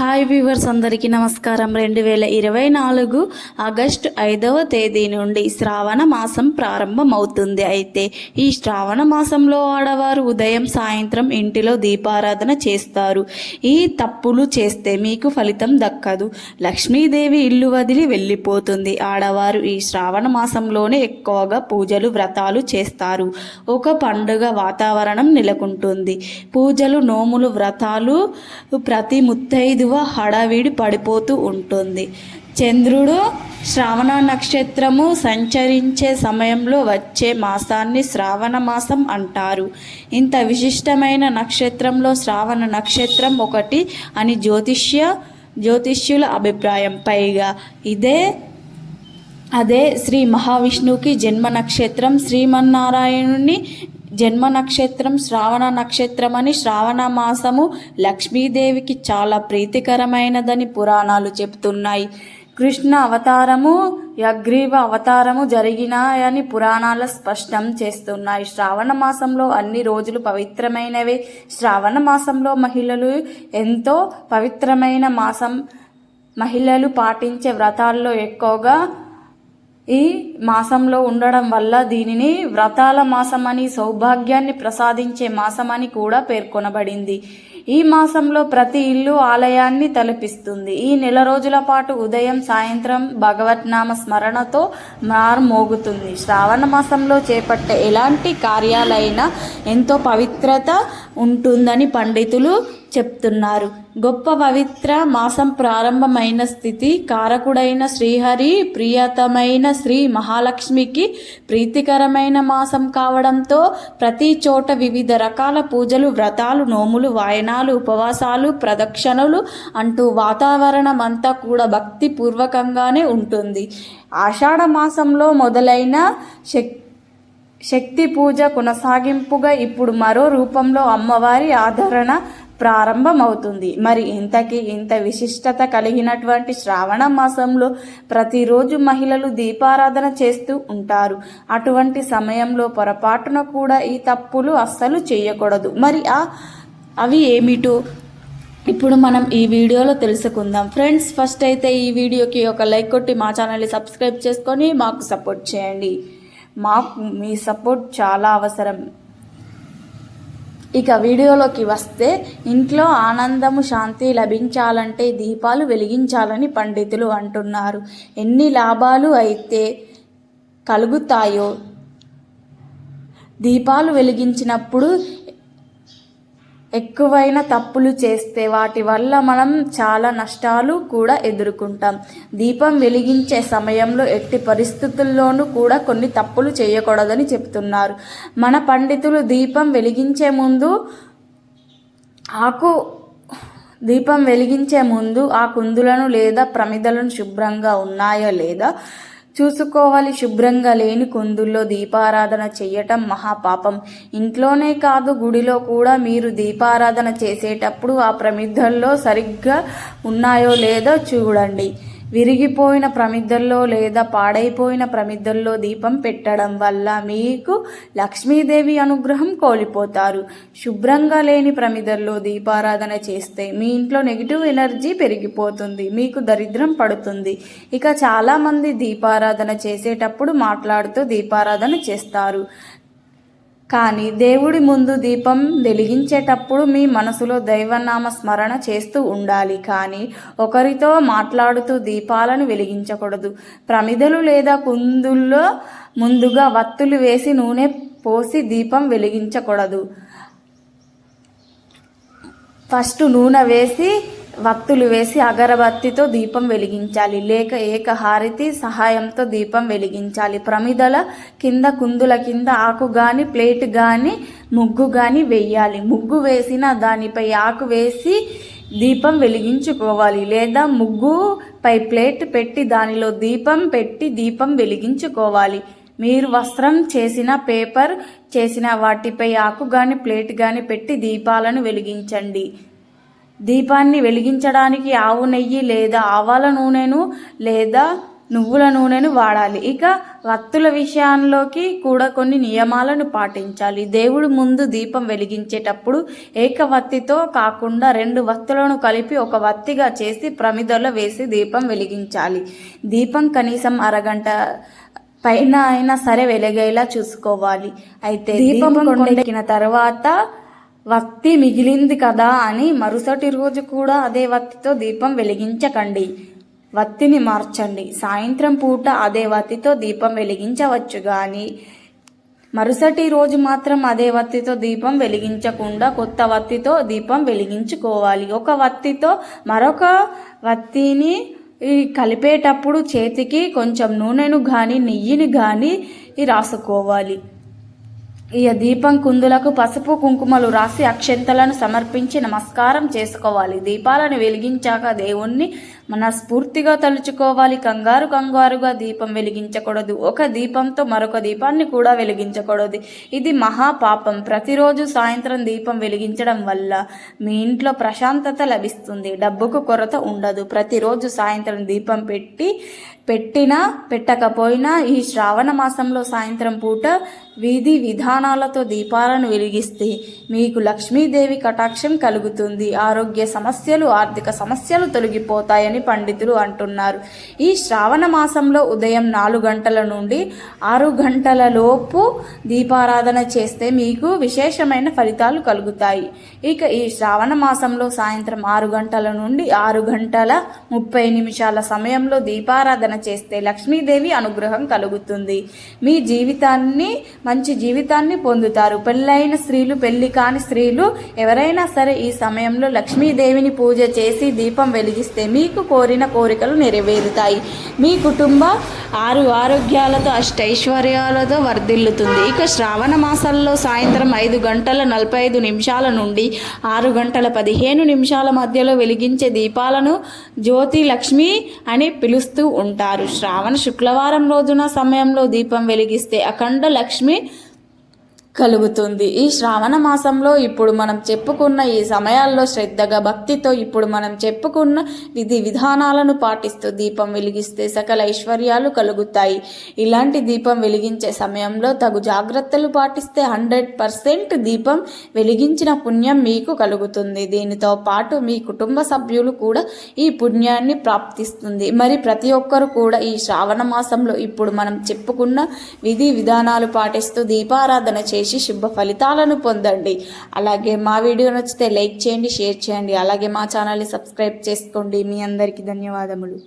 Hi viewers, అందరికీ నమస్కారం. 2024 August 5వ తేదీ నుండి శ్రావణ మాసం ప్రారంభమవుతుంది. అయితే ఈ శ్రావణ మాసంలో ఆడవారు ఉదయం సాయంత్రం ఇంటిలో దీపారాధన చేస్తారు. ఈ తప్పులు చేస్తే మీకు ఫలితం దక్కదు. లక్ష్మీదేవి ఇల్లు వదిలి వెళ్ళిపోతుంది. ఆడవారు ఈ శ్రావణ మాసంలోనే ఎక్కువగా పూజలు వ్రతాలు చేస్తారు. ఒక పండుగ వాతావరణం నెలకొంటుంది. పూజలు నోములు వ్రతాలు ప్రతి ముత్తైదువ హడావిడి పడిపోతూ ఉంటుంది. చంద్రుడు శ్రావణ నక్షత్రము సంచరించే సమయంలో వచ్చే మాసాన్ని శ్రావణ మాసం అంటారు. ఇంత విశిష్టమైన నక్షత్రంలో శ్రావణ నక్షత్రం ఒకటి అని జ్యోతిష్యుల అభిప్రాయం. పైగా అదే శ్రీ మహావిష్ణువుకి జన్మ నక్షత్రం. శ్రీమన్నారాయణుని జన్మ నక్షత్రం శ్రావణ నక్షత్రం అని శ్రావణ మాసము లక్ష్మీదేవికి చాలా ప్రీతికరమైనదని పురాణాలు చెబుతున్నాయి. కృష్ణ అవతారము యగ్రీవ అవతారము జరిగినాయని పురాణాలు స్పష్టం చేస్తున్నాయి. శ్రావణ మాసంలో అన్ని రోజులు పవిత్రమైనవే. శ్రావణ మాసంలో మహిళలు ఎంతో పవిత్రమైన మాసం. మహిళలు పాటించే వ్రతాల్లో ఎక్కువగా ఈ మాసంలో ఉండడం వల్ల దీనిని వ్రతాల మాసమని, సౌభాగ్యాన్ని ప్రసాదించే మాసమని కూడా పేర్కొనబడింది. ఈ మాసంలో ప్రతి ఇల్లు ఆలయాన్ని తలపిస్తుంది. ఈ నెల రోజుల పాటు ఉదయం సాయంత్రం భగవద్నామ స్మరణతో మార్మోగుతుంది. శ్రావణ మాసంలో చేపట్టే ఎలాంటి కార్యాలైనా ఎంతో పవిత్రత ఉంటుందని పండితులు చెప్తున్నారు. గొప్ప పవిత్ర మాసం ప్రారంభమైన స్థితి కారకుడైన శ్రీహరి ప్రియతమైన శ్రీ మహాలక్ష్మికి ప్రీతికరమైన మాసం కావడంతో ప్రతి చోట వివిధ రకాల పూజలు వ్రతాలు నోములు వాయనాలు ఉపవాసాలు ప్రదక్షిణలు అంటూ వాతావరణం అంతా కూడా భక్తి పూర్వకంగానే ఉంటుంది. ఆషాఢ మాసంలో మొదలైన శక్తి పూజ కొనసాగింపుగా ఇప్పుడు మరో రూపంలో అమ్మవారి ఆదరణ ప్రారంభమవుతుంది. మరి ఇంత విశిష్టత కలిగినటువంటి శ్రావణ మాసంలో ప్రతిరోజు మహిళలు దీపారాధన చేస్తూ ఉంటారు. అటువంటి సమయంలో పొరపాటున కూడా ఈ తప్పులు అస్సలు చేయకూడదు. మరి అవి ఏమిటో ఇప్పుడు మనం ఈ వీడియోలో తెలుసుకుందాం. ఫ్రెండ్స్, ఫస్ట్ అయితే ఈ వీడియోకి ఒక లైక్ కొట్టి మా ఛానల్ని సబ్స్క్రైబ్ చేసుకొని మాకు సపోర్ట్ చేయండి. మాకు మీ సపోర్ట్ చాలా అవసరం. ఇక వీడియోలోకి వస్తే, ఇంట్లో ఆనందము శాంతి లభించాలంటే దీపాలు వెలిగించాలని పండితులు అంటున్నారు. ఎన్ని లాభాలు అయితే కలుగుతాయో దీపాలు వెలిగించినప్పుడు ఎక్కువైన తప్పులు చేస్తే వాటి వల్ల మనం చాలా నష్టాలు కూడా ఎదుర్కొంటాం. దీపం వెలిగించే సమయంలో ఎట్టి పరిస్థితుల్లోనూ కూడా కొన్ని తప్పులు చేయకూడదని చెప్తున్నారు మన పండితులు. దీపం వెలిగించే ముందు ఆ కుందులను లేదా ప్రమిదలను శుభ్రంగా ఉన్నాయో లేదా చూసుకోవాలి. శుభ్రంగా లేని కుందుల్లో దీపారాధన చేయటం మహాపాపం. ఇంట్లోనే కాదు, గుడిలో కూడా మీరు దీపారాధన చేసేటప్పుడు ఆ ప్రమిదల్లో సరిగ్గా ఉన్నాయో లేదో చూడండి. విరిగిపోయిన ప్రమిదల్లో లేదా పాడైపోయిన ప్రమిదల్లో దీపం పెట్టడం వల్ల మీకు లక్ష్మీదేవి అనుగ్రహం కోల్పోతారు. శుభ్రంగా లేని ప్రమిదల్లో దీపారాధన చేస్తే మీ ఇంట్లో నెగిటివ్ ఎనర్జీ పెరిగిపోతుంది, మీకు దరిద్రం పడుతుంది. ఇక చాలామంది దీపారాధన చేసేటప్పుడు మాట్లాడుతూ దీపారాధన చేస్తారు. కానీ దేవుడి ముందు దీపం వెలిగించేటప్పుడు మీ మనసులో దైవనామ స్మరణ చేస్తూ ఉండాలి. కానీ ఒకరితో మాట్లాడుతూ దీపాలను వెలిగించకూడదు. ప్రమిదలు లేదా కుందుల్లో ముందుగా వత్తులు వేసి నూనె పోసి దీపం వెలిగించకూడదు. ఫస్ట్ నూనె వేసి వత్తులు వేసి అగరబత్తితో దీపం వెలిగించాలి, లేక ఏకహారతి సహాయంతో దీపం వెలిగించాలి. ప్రమిదల కింద కుందుల కింద ఆకు గాని ప్లేట్ గాని ముగ్గు గాని వేయాలి. ముగ్గు వేసిన దానిపై ఆకు వేసి దీపం వెలిగించుకోవాలి, లేదా ముగ్గుపై ప్లేట్ పెట్టి దానిలో దీపం పెట్టి దీపం వెలిగించుకోవాలి. మీరు వస్త్రం చేసిన పేపర్ చేసిన వాటిపై ఆకు గాని ప్లేట్ గాని పెట్టి దీపాలను వెలిగించండి. దీపాన్ని వెలిగించడానికి ఆవు నెయ్యి లేదా ఆవాల నూనెను లేదా నువ్వుల నూనెను వాడాలి. ఇక వత్తుల విషయంలోకి కూడా కొన్ని నియమాలను పాటించాలి. దేవుడు ముందు దీపం వెలిగించేటప్పుడు ఏకవత్తితో కాకుండా 2 వత్తులను కలిపి ఒక వత్తిగా చేసి ప్రమిదలో వేసి దీపం వెలిగించాలి. దీపం కనీసం అరగంట పైన అయినా సరే వెలిగేలా చూసుకోవాలి. అయితే దీపం కొండెక్కిన తర్వాత వత్తి మిగిలింది కదా అని మరుసటి రోజు కూడా అదే వత్తితో దీపం వెలిగించకండి. వత్తిని మార్చండి. సాయంత్రం పూట అదే వత్తితో దీపం వెలిగించవచ్చు కానీ మరుసటి రోజు మాత్రం అదే వత్తితో దీపం వెలిగించకుండా కొత్త వత్తితో దీపం వెలిగించుకోవాలి. ఒక వత్తితో మరొక వత్తిని కలిపేటప్పుడు చేతికి కొంచెం నూనెను కానీ నెయ్యిని కానీ రాసుకోవాలి. ఈ దీపం కుందులకు పసుపు కుంకుమలు రాసి అక్షంతలను సమర్పించి నమస్కారం చేసుకోవాలి. దీపాలను వెలిగించాక దేవుణ్ణి మనస్ఫూర్తిగా తలుచుకోవాలి. కంగారుగా దీపం వెలిగించకూడదు. ఒక దీపంతో మరొక దీపాన్ని కూడా వెలిగించకూడదు. ఇది మహాపాపం. ప్రతిరోజు సాయంత్రం దీపం వెలిగించడం వల్ల మీ ఇంట్లో ప్రశాంతత లభిస్తుంది. డబ్బుకు కొరత ఉండదు. ప్రతిరోజు సాయంత్రం దీపం పెట్టినా పెట్టకపోయినా ఈ శ్రావణ మాసంలో సాయంత్రం పూట విధి విధానాలతో దీపాలను వెలిగిస్తే మీకు లక్ష్మీదేవి కటాక్షం కలుగుతుంది. ఆరోగ్య సమస్యలు, ఆర్థిక సమస్యలు తొలగిపోతాయని పండితులు అంటున్నారు. ఈ శ్రావణ మాసంలో ఉదయం 4 గంటల నుండి 6 గంటల లోపు దీపారాధన చేస్తే మీకు విశేషమైన ఫలితాలు కలుగుతాయి. ఇక ఈ శ్రావణ మాసంలో సాయంత్రం 6 గంటల నుండి 6 గంటల 30 నిమిషాల సమయంలో దీపారాధన చేస్తే లక్ష్మీదేవి అనుగ్రహం కలుగుతుంది. మీ మంచి జీవితాన్ని పొందుతారు. పెళ్ళైన స్త్రీలు, పెళ్లి కాని స్త్రీలు ఎవరైనా సరే ఈ సమయంలో లక్ష్మీదేవిని పూజ చేసి దీపం వెలిగిస్తే మీకు కోరిన కోరికలు నెరవేరుతాయి. మీ కుటుంబ ఆరోగ్యాలతో అష్టైశ్వర్యాలతో వర్ధిల్లుతుంది. ఇక శ్రావణ మాసంలో సాయంత్రం 5 గంటల 45 నిమిషాల నుండి 6 గంటల 15 నిమిషాల మధ్యలో వెలిగించే దీపాలను జ్యోతి లక్ష్మి అని పిలుస్తూ ఉంటారు. శ్రావణ శుక్రవారం రోజున సమయంలో దీపం వెలిగిస్తే అఖండ లక్ష్మి కలుగుతుంది. ఈ శ్రావణ మాసంలో ఇప్పుడు మనం చెప్పుకున్న ఈ సమయాల్లో శ్రద్ధగా భక్తితో ఇప్పుడు మనం చెప్పుకున్న విధి విధానాలను పాటిస్తూ దీపం వెలిగిస్తే సకల ఐశ్వర్యాలు కలుగుతాయి. ఇలాంటి దీపం వెలిగించే సమయంలో తగు జాగ్రత్తలు పాటిస్తే 100% దీపం వెలిగించిన పుణ్యం మీకు కలుగుతుంది. దీనితో పాటు మీ కుటుంబ సభ్యులు కూడా ఈ పుణ్యాన్ని ప్రాప్తిస్తుంది. మరి ప్రతి ఒక్కరు కూడా ఈ శ్రావణ మాసంలో ఇప్పుడు మనం చెప్పుకున్న విధి విధానాలు పాటిస్తూ దీపారాధన చేసి శుభ ఫలితాలను పొందండి. అలాగే మా వీడియో నచ్చితే లైక్ చేయండి, షేర్ చేయండి. అలాగే మా ఛానల్ని సబ్స్క్రైబ్ చేసుకోండి. మీ అందరికీ ధన్యవాదములు.